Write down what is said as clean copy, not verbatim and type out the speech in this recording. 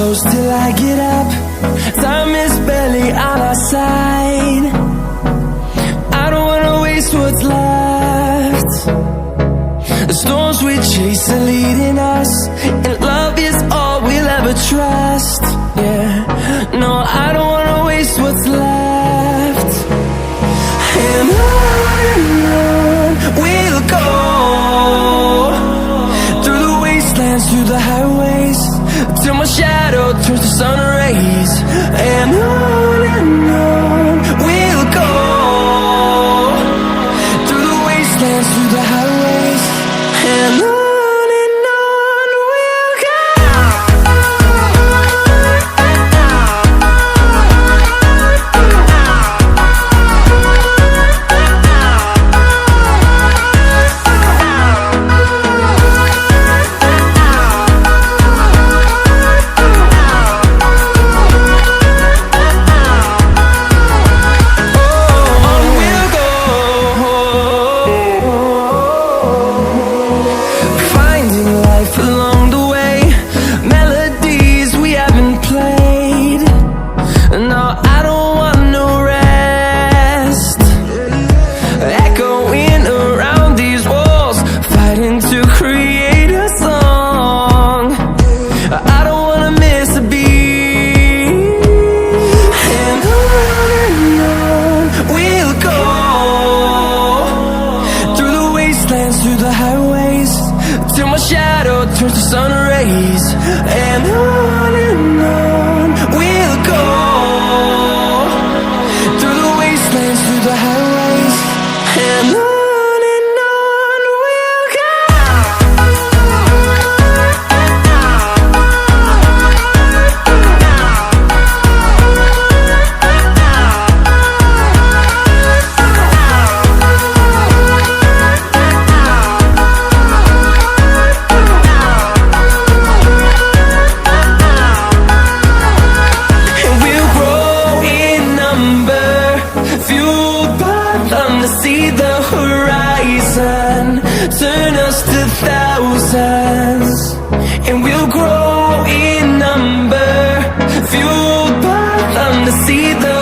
close till I get up. Time is barely on our side. I don't wanna waste what's left. The storms we chase are leading us, and love is all we'll ever trust. Yeah, no, I don't wanna waste what's left. And on we'll go, through the wastelands, through the highways, till my shadow turns to sun rays. And on we'll go, through the wastelands, through the highways, and on we'll go. Through the highways, till my shadow turns to sun rays. And on we'll go, through the wastelands, through the highways, and on we'll go. See the horizon turn us to thousands, and we'll grow in number, fueled by them to see the